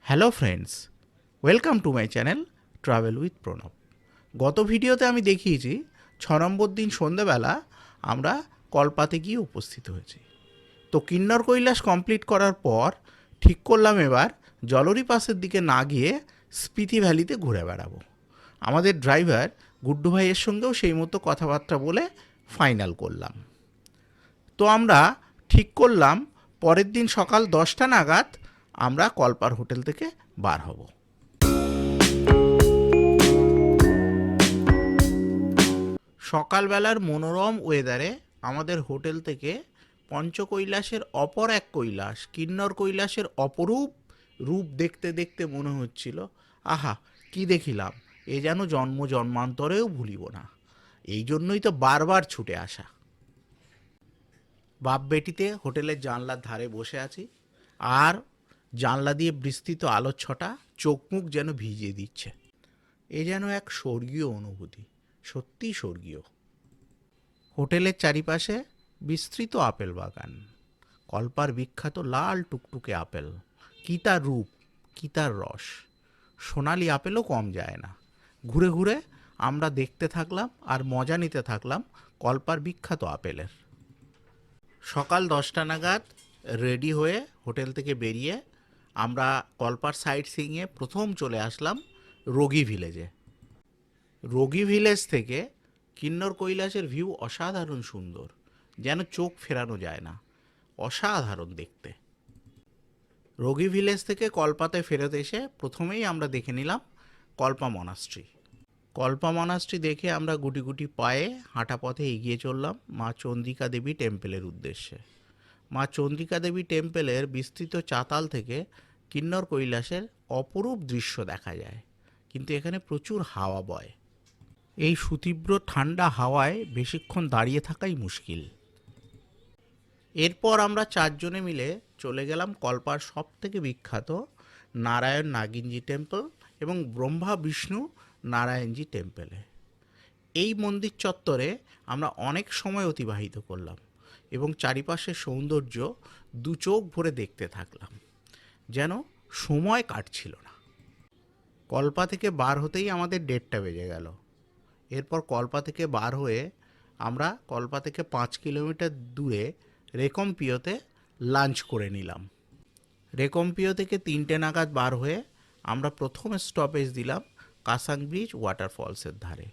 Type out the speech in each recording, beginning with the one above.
Hello friends, welcome to my channel travel with Pranab. গত ভিডিওতে আমি দেখিয়েছি 6 নম্বর দিন সন্ধ্যেবেলা আমরা কলপাতে গিয়ে উপস্থিত হয়েছি। তো কিন্নর কৈলাস কমপ্লিট করার পর ঠিক করলাম এবার জলরি পাসের দিকে না গিয়ে স্পিতি ভ্যালিতে ঘুরে বেড়াবো। আমাদের ড্রাইভার গুড্ডু ভাইয়ের সঙ্গেও সেই মতো কথাবার্তা বলে ফাইনাল করলাম। তো আমরা ঠিক করলাম পরের দিন সকাল 10টা নাগাদ আমরা কলপার হোটেল থেকে বার হব। সকালবেলার মনোরম ওয়েদারে আমাদের হোটেল থেকে পঞ্চকৈলাসের অপর এক কৈলাস কিন্নর কৈলাসের অপরূপ রূপ দেখতে দেখতে মনে হচ্ছিল, আহা কি দেখিলাম, এ যেন জন্ম জন্মান্তরেও ভুলিব না। এই জন্যই তো বারবার ছুটে আসা। বাপ বেটিতে হোটেলের জানলার ধারে বসে আছি, আর জানলা দিয়ে বিস্তৃত আলোর ছটা চোখ মুখ যেন ভিজিয়ে দিচ্ছে। এ যেন এক স্বর্গীয় অনুভূতি, সত্যিই স্বর্গীয়। হোটেলের চারিপাশে বিস্তৃত আপেল বাগান, কলপার বিখ্যাত লাল টুকটুকে আপেল, কী তার রূপ, কী তার রস। সোনালি আপেলও কম যায় না। ঘুরে ঘুরে আমরা দেখতে থাকলাম আর মজা নিতে থাকলাম কলপার বিখ্যাত আপেলের। সকাল 10টা নাগাদ রেডি হয়ে হোটেল থেকে বেরিয়ে আমরা কলপার সাইট সিইংয়ে প্রথম চলে আসলাম রোগী ভিলেজে। রোগী ভিলেজ থেকে কিন্নর কৈলাসের ভিউ অসাধারণ সুন্দর, যেন চোখ ফেরানো যায় না, অসাধারণ দেখতে। রোগী ভিলেজ থেকে কলপাতে ফেরত এসে প্রথমেই আমরা দেখে নিলাম কল্পা মনাস্ট্রি। কল্পা মনাস্ট্রি দেখে আমরা গুটি গুটি পায়ে হাঁটা পথে এগিয়ে চললাম মা চন্দ্রিকা দেবী টেম্পেলের উদ্দেশ্যে। মা চন্দ্রিকা দেবী টেম্পেলের বিস্তৃত চাতাল থেকে কিন্নর কৈলাসের অপরূপ দৃশ্য দেখা যায়, কিন্তু এখানে প্রচুর হাওয়া বয়। এই সুতীব্র ঠান্ডা হাওয়ায় বেশিক্ষণ দাঁড়িয়ে থাকাই মুশকিল। এরপর আমরা 4 জনে মিলে চলে গেলাম কলপার সব থেকে বিখ্যাত নারায়ণ নাগিনজি টেম্পল এবং ব্রহ্মা বিষ্ণু নারায়ণজি টেম্পেলে। এই মন্দির চত্বরে আমরা অনেক সময় অতিবাহিত করলাম এবং চারিপাশের সৌন্দর্য দু চোখ ভরে দেখতে থাকলাম, যেন সময় কাটছিল না। কলপা থেকে বার হতেই আমাদের 1:30 বেজে গেল। এরপর কলপা থেকে বার হয়ে আমরা কলপা থেকে 5 কিলোমিটার দূরে রেকম্পিওতে লাঞ্চ করে নিলাম। রেকম্পিও থেকে 3টে নাগাদ বার হয়ে আমরা প্রথম স্টপেজ দিলাম কাসাং ব্রিজ ওয়াটারফলসের ধারে।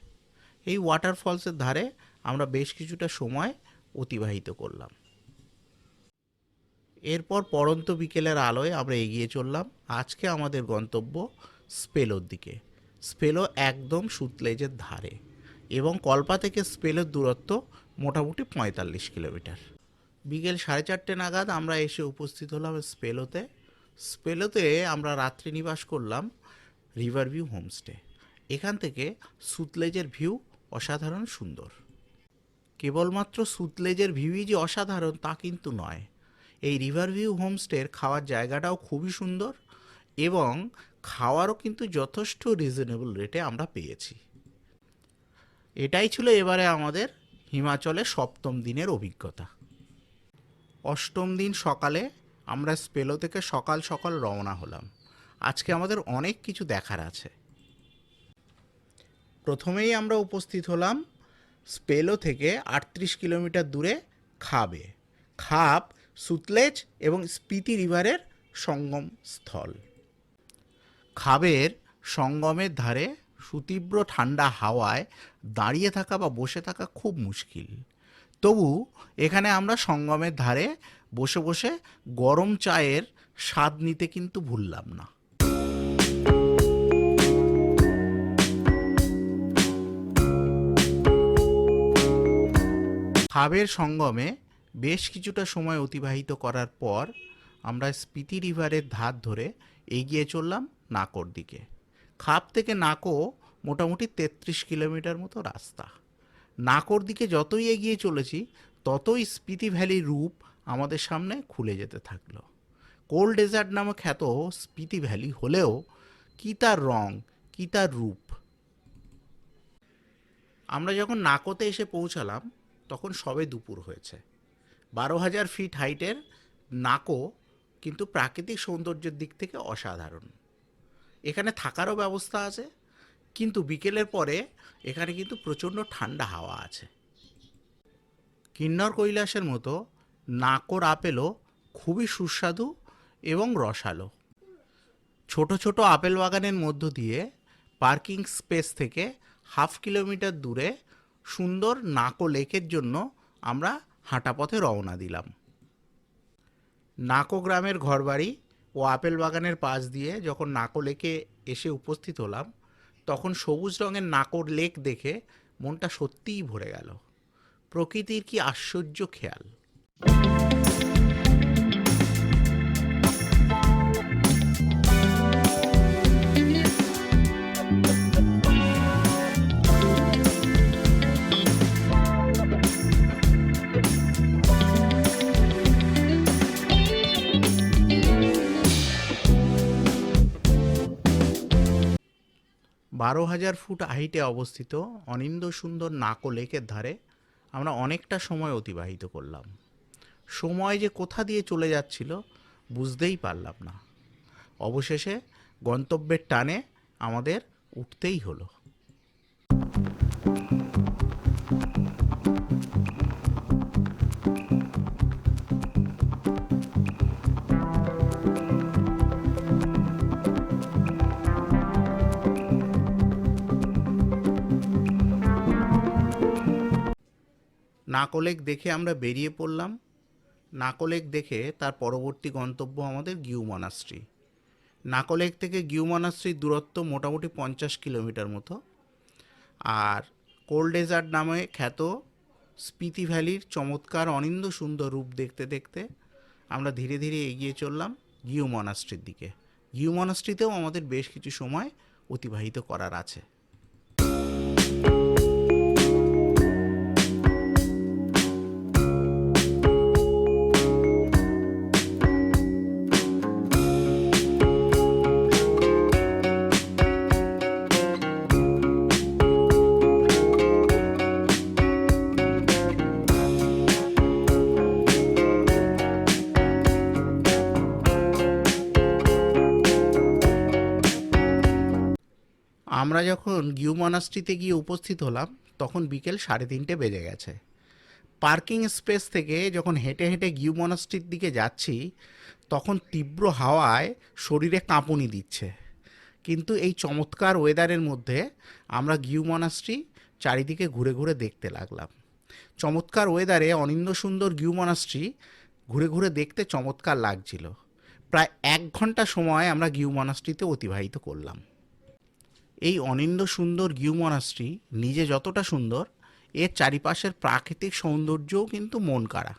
এই ওয়াটারফলসের ধারে আমরা বেশ কিছুটা সময় অতিবাহিত করলাম। এরপর পড়ন্ত বিকেলের আলোয় আমরা এগিয়ে চললাম আজকে আমাদের গন্তব্য স্পেলোর দিকে। স্পেলো একদম সুতলেজের ধারে এবং কলপা থেকে স্পেলোর দূরত্ব মোটামুটি 45 কিলোমিটার। বিকেল 4:30 নাগাদ আমরা এসে উপস্থিত হলাম স্পেলোতে। স্পেলোতে আমরা রাত্রি নিবাস করলাম রিভার ভিউ হোমস্টে। এখান থেকে সুতলেজের ভিউ অসাধারণ সুন্দর। কেবলমাত্র সুতলেজের ভিউই যে অসাধারণ তা কিন্তু নয়, এই রিভার ভিউ হোমস্টের খাওয়ার জায়গাটাও খুবই সুন্দর এবং খাওয়ারও কিন্তু যথেষ্ট রিজনেবল রেটে আমরা পেয়েছি। এটাই ছিল এবারে আমাদের হিমাচলের 7ম দিনের অভিজ্ঞতা। 8ম দিন সকালে আমরা স্পেলো থেকে সকাল সকাল রওনা হলাম। আজকে আমাদের অনেক কিছু দেখার আছে। প্রথমেই আমরা উপস্থিত হলাম স্পেলো থেকে 38 কিলোমিটার দূরে খাবে। খাপ সুতলেজ এবং স্পিতি রিভারের সঙ্গম স্থল। খাবের সঙ্গমের ধারে সুতীব্র ঠান্ডা হাওয়ায় দাঁড়িয়ে থাকা বা বসে থাকা খুব মুশকিল। তবু এখানে আমরা সঙ্গমের ধারে বসে বসে গরম চায়ের স্বাদ নিতে কিন্তু ভুললাম না। খাবের সঙ্গমে বেশ কিছুটা সময় অতিবাহিত করার পর আমরা স্পিতি রিভারের ধার ধরে এগিয়ে চললাম নাকোর দিকে। খাপ থেকে নাকো মোটামুটি 33 কিলোমিটার মতো রাস্তা। নাকোর দিকে যতই এগিয়ে চলেছি ততই স্পিতি ভ্যালির রূপ আমাদের সামনে খুলে যেতে থাকলো। কোল্ড ডেজার্ট নামে খ্যাত স্পিতি ভ্যালি হলেও কী তার রং, কী তার রূপ। আমরা যখন নাকোতে এসে পৌঁছালাম তখন সবে দুপুর হয়েছে। 12,000 ফিট হাইটের নাকো কিন্তু প্রাকৃতিক সৌন্দর্যের দিক থেকে অসাধারণ। এখানে থাকারও ব্যবস্থা আছে, কিন্তু বিকেলের পরে এখানে কিন্তু প্রচণ্ড ঠান্ডা হাওয়া আছে। কিন্নর কৈলাসের মতো নাকোর আপেলও খুবই সুস্বাদু এবং রসালো। ছোট ছোট আপেল বাগানের মধ্য দিয়ে পার্কিং স্পেস থেকে 1/2 কিলোমিটার দূরে সুন্দর নাকো লেকের জন্য আমরা হাঁটা পথে রওনা দিলাম। নাকো গ্রামের ঘরবাড়ি ও আপেল বাগানের পাশ দিয়ে যখন নাকো লেকে এসে উপস্থিত হলাম, তখন সবুজ রঙের নাকো লেক দেখে মনটা সত্যিই ভরে গেল। প্রকৃতির কি আশ্চর্য খেয়াল! 12,000 ফুট হাইটে অবস্থিত অনিন্দ সুন্দর নাকো লেকের ধারে আমরা অনেকটা সময় অতিবাহিত করলাম। সময় যে কোথা দিয়ে চলে যাচ্ছিল বুঝতেই পারলাম না। অবশেষে গন্তব্যের টানে আমাদের উঠতেই হলো। নাকো লেক দেখে আমরা বেরিয়ে পড়লাম। নাকো লেক দেখে তার পরবর্তী গন্তব্য আমাদের গিউ মনাস্ট্রি। নাকো লেক থেকে গিউ মনাস্ট্রির দূরত্ব মোটামুটি 50 কিলোমিটার মতো। আর কোল্ড ডেজার্ট নামে খ্যাত স্পিতি ভ্যালির চমৎকার অনিন্দ সুন্দর রূপ দেখতে দেখতে আমরা ধীরে ধীরে এগিয়ে চললাম গিউ মনাস্ট্রির দিকে। গিউ মনাস্ট্রিতেও আমাদের বেশ কিছু সময় অতিবাহিত করার আছে। আমরা যখন গিউ মনাস্ট্রিতে গিয়ে উপস্থিত হলাম তখন বিকেল 3:30 বেজে গেছে। পার্কিং স্পেস থেকে যখন হেঁটে হেঁটে গিউ মনাস্ট্রির দিকে যাচ্ছি তখন তীব্র হাওয়ায় শরীরে কাঁপুনি দিচ্ছে, কিন্তু এই চমৎকার ওয়েদারের মধ্যে আমরা গিউ মনাস্ট্রি চারিদিকে ঘুরে ঘুরে দেখতে লাগলাম। চমৎকার ওয়েদারে অনিন্দ সুন্দর গিউ মনাস্ট্রি ঘুরে ঘুরে দেখতে চমৎকার লাগছিল। প্রায় 1 ঘন্টা সময় আমরা গিউ মনাস্ট্রিতে অতিবাহিত করলাম। এই অনিন্দ সুন্দর গিউ মনাস্ট্রি নিজে যতটা সুন্দর, এর চারিপাশের প্রাকৃতিক সৌন্দর্যও কিন্তু মন কাড়া।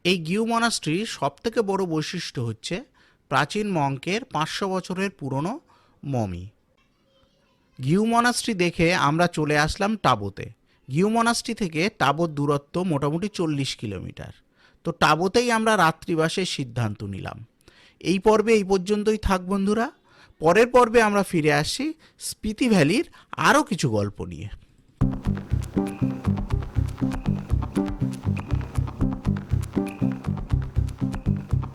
এই গিউ মনাস্ট্রির সবথেকে বড় বৈশিষ্ট্য হচ্ছে প্রাচীন মঙ্কের 500 বছরের পুরনো মমি। গিউ মনাস্ট্রি দেখে আমরা চলে আসলাম টাবোতে। গিউ মনাস্ট্রি থেকে টাবোর দূরত্ব মোটামুটি 40 কিলোমিটার। তো টাবোতেই আমরা রাত্রিবাসের সিদ্ধান্ত নিলাম। এই পর্বে এই পর্যন্তই থাক বন্ধুরা। পরের পর্বে আমরা ফিরে আসছি স্পিতি ভ্যালির আরও কিছু গল্প নিয়ে।